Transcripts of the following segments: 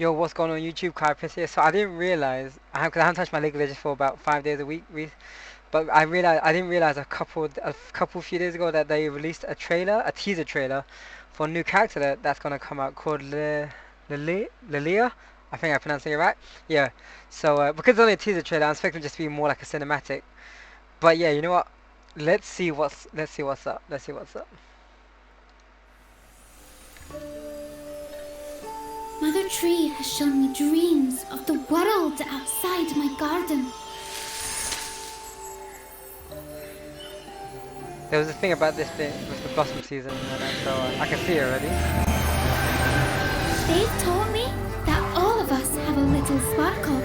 Yo, what's going on YouTube? Caiaphas here. So I didn't realize because I haven't touched my League of Legends for about 5 days a week, but I didn't realize a couple few days ago that they released a teaser trailer for a new character that's gonna come out called Lillia. I think I pronounced it right. Yeah. So because it's only a teaser trailer, I'm expecting it just to be more like a cinematic. But yeah, you know what? Let's see what's up. Let's see what's up. Mother Tree has shown me dreams of the world outside my garden. There was a thing about this bit with the blossom season, so I can see it already. They've told me that all of us have a little sparkle.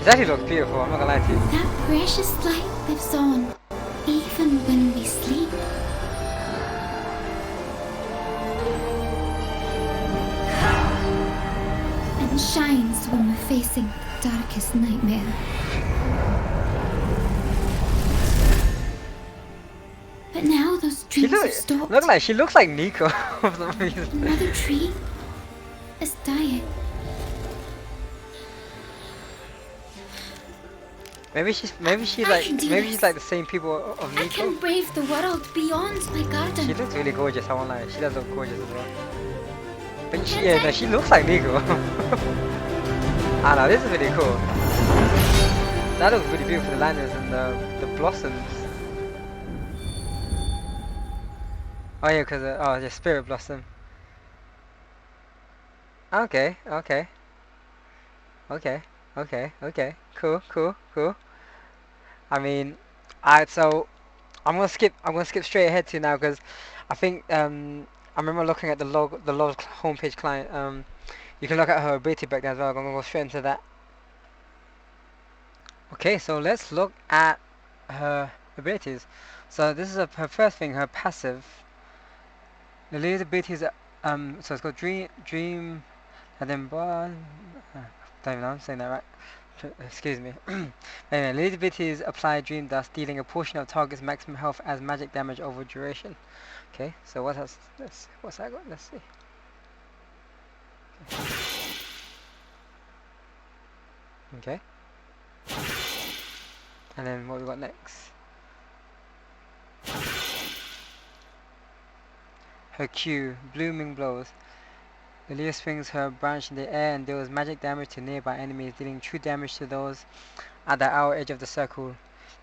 It actually looks beautiful. I'm not gonna lie to you. That precious light lives on, even when we sleep. And shines when we're facing the darkest nightmare. But now those dreams have stopped. She looks like Nico for some reason. Mother Tree is dying. Maybe she's like the same people of I Nico. can brave the world beyond my garden. She looks really gorgeous. I won't lie. She does look gorgeous as well. But she looks like Nico. I know, this is really cool. That looks really beautiful. The lanterns and the blossoms. Oh yeah, because the spirit blossom. Okay, okay, okay, okay. Cool. I mean, so I'm gonna skip straight ahead to now because I think I remember looking at the log homepage client. You can look at her ability back there as well. I'm gonna go straight into that. Okay, so let's look at her abilities. So this is her first thing, her passive. Lilia's abilities. So it's got dream, and then don't even know I'm saying that right. Excuse me. Anyway, Lilia's abilities apply dream dust, dealing a portion of target's maximum health as magic damage over duration. Okay, so what's that got? Let's see. Okay. And then what we got next? Her Q, blooming blows. Lillia swings her branch in the air and deals magic damage to nearby enemies, dealing true damage to those at the outer edge of the circle.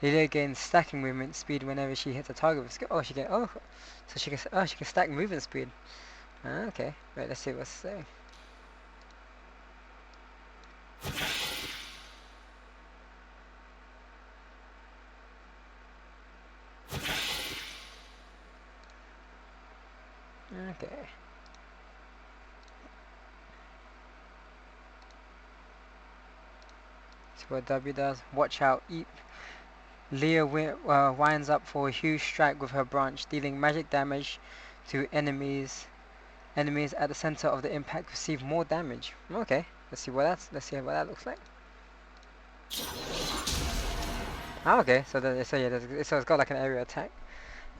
Lillia gains stacking movement speed whenever she hits a target with skill. So she can stack movement speed. Okay, right. Let's see what's saying. Okay. So what W does? Watch out! Eat. Leah winds up for a huge strike with her branch, dealing magic damage to enemies at the center of the impact receive more damage. Okay, let's see what that looks like. Okay, so it's got like an area attack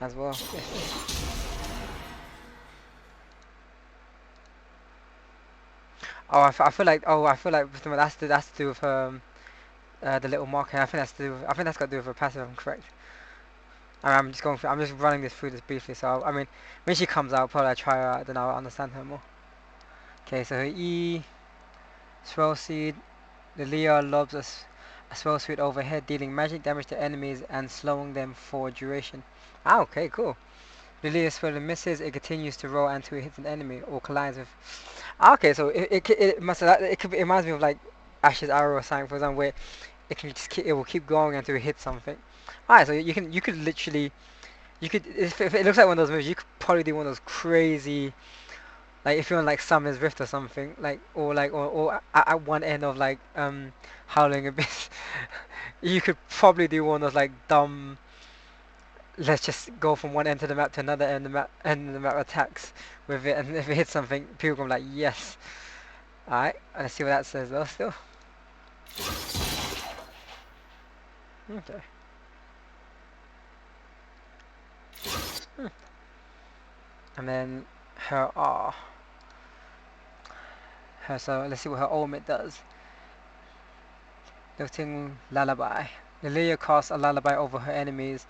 as well. I feel like that's to do with the little marker. I think that's got to do with her passive. If I'm correct. I'm just running this briefly. So I mean, when she comes out, probably I try her out, then I'll understand her more. Okay, so her E, swirl seed. Lillia lobs a swirl seed overhead, dealing magic damage to enemies and slowing them for duration. Okay, cool. Lillia's swirl misses. It continues to roll until it hits an enemy or collides with. Okay, so it reminds me of like Ash's arrow or something, for example, where it will keep going until it hits something. Alright, so you could literally if it looks like one of those moves, you could probably do one of those crazy, like if you're on like Summer's Rift or something, like or at one end of like Howling Abyss, you could probably do one of those like dumb. Let's just go from one end of the map to another end of the map attacks with it, and if it hits something, people go like yes. Alright, let's see what that says though. Still, okay. And then her so let's see what her ultimate does. Lifting lullaby. Lillia casts a lullaby over her enemies,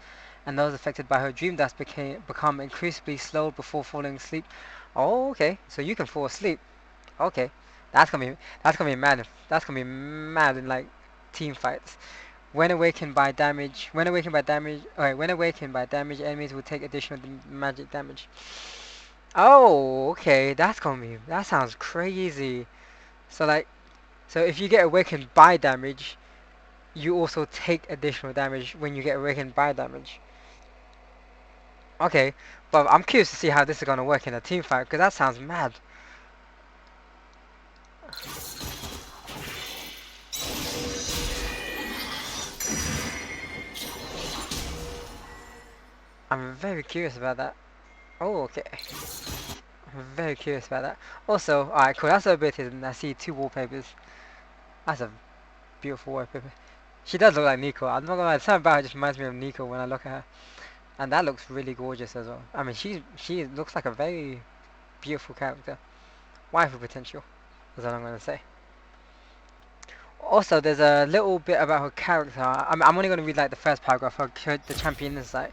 and those affected by her dream dust become increasingly slowed before falling asleep. Oh, okay. So you can fall asleep. Okay, that's gonna be mad. That's gonna be mad in like team fights. When awakened by damage, enemies will take additional magic damage. Oh, okay. That sounds crazy. So like, so if you get awakened by damage, you also take additional damage when you get awakened by damage. Okay, but I'm curious to see how this is gonna work in a team fight because that sounds mad. I'm very curious about that. Oh, okay. I'm very curious about that. Also, alright, cool. That's her ability, and I see two wallpapers. That's a beautiful wallpaper. She does look like Nico. I'm not gonna lie. Something about her just reminds me of Nico when I look at her, and that looks really gorgeous as well. I mean, she looks like a very beautiful character. Waifu potential. Is what I'm gonna say. Also, there's a little bit about her character. I'm only gonna read like the first paragraph. The champion insight.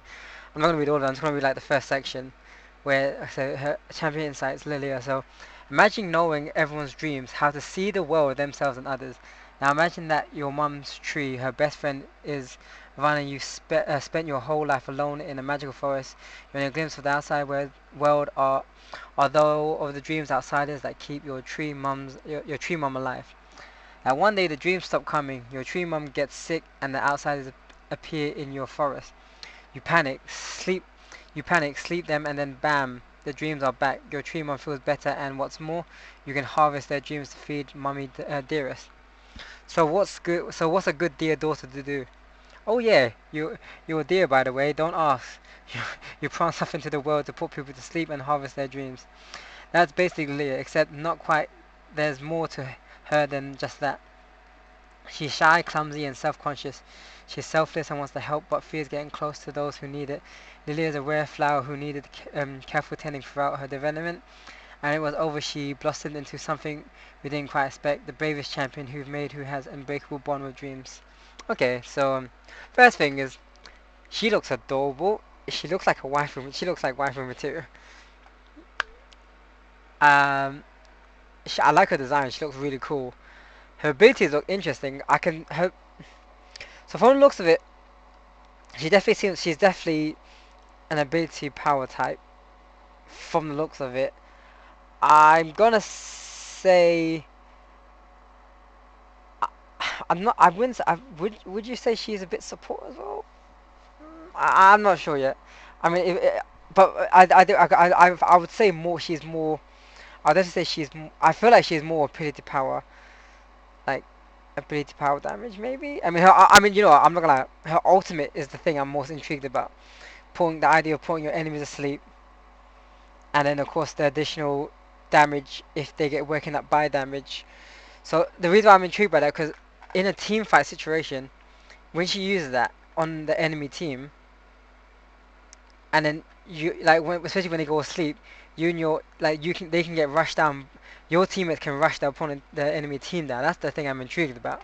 I'm not gonna read all of them. I'm just gonna read like the first section, where so her champion insights Lillia. So, imagine knowing everyone's dreams, how to see the world, themselves, and others. Now imagine that your mum's tree, her best friend, is Vanna. You spent your whole life alone in a magical forest. You're in a glimpse of the outside world. Although of the dreams outsiders that keep your tree mum alive. Now one day the dreams stop coming. Your tree mum gets sick, and the outsiders appear in your forest. You panic, sleep them, and then bam, the dreams are back. Your tree mom feels better, and what's more, you can harvest their dreams to feed mummy dearest. So what's good? So what's a good dear daughter to do? Oh yeah, you're a dear by the way. Don't ask. You plant something to the world to put people to sleep and harvest their dreams. That's basically it, except not quite. There's more to her than just that. She's shy, clumsy, and self-conscious. She's selfless and wants to help, but fears getting close to those who need it. Lillia is a rare flower who needed careful tending throughout her development, and it was over she blossomed into something we didn't quite expect. The bravest champion who has unbreakable bond with dreams. Okay, so first thing is she looks adorable. She looks like a waifu. She looks like waifu material. Um, I like her design. She looks really cool. Her abilities look interesting. So from the looks of it, she's definitely an ability power type. From the looks of it, I'm gonna say I, I'm not. I wouldn't. Would you say she's a bit support as well? I'm not sure yet. I mean, but I would say more. She's more. I'd definitely say I feel like she's more ability power, like ability power damage maybe. I mean, I mean, I'm not gonna lie. Her ultimate is the thing I'm most intrigued about. Putting the idea of putting your enemies asleep, and then of course the additional damage if they get woken up by damage. So the reason why I'm intrigued by that, because in a team fight situation, when she uses that on the enemy team, and then especially when they go asleep, you and your they can get rushed down. Your teammates can rush the enemy team down. That's the thing I'm intrigued about.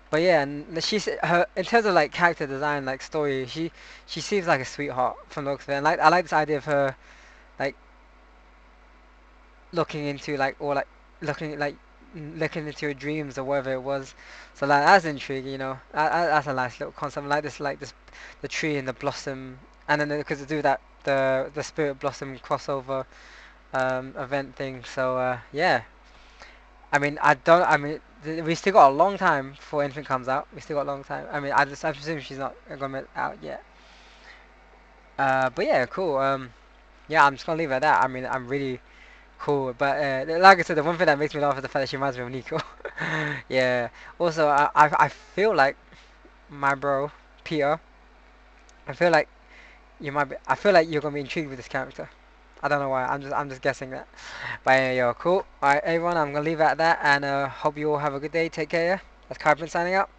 But yeah, and she's her in terms of like character design, like story, she seems like a sweetheart from the looks of it. And like I like this idea of her like looking into like or like looking like looking into your dreams or whatever it was. So like that's intriguing, that's a nice little concept. I like this the tree and the blossom, and then because to do that the spirit blossom crossover event thing. So yeah, I mean I don't. I mean we still got a long time before anything comes out. We still got a long time. I mean I presume she's not gonna be out yet. But yeah, cool. Yeah, I'm just gonna leave it at that. I mean I'm really cool. But like I said, the one thing that makes me laugh is the fact that she reminds me of Nico. Yeah. Also, I feel like my bro Peter. I feel like you might be. I feel like you're gonna be intrigued with this character. I don't know why. I'm just guessing that. But anyway, yo, cool. Alright, everyone. I'm gonna leave it at that, and hope you all have a good day. Take care. Yeah? That's Carbon signing out.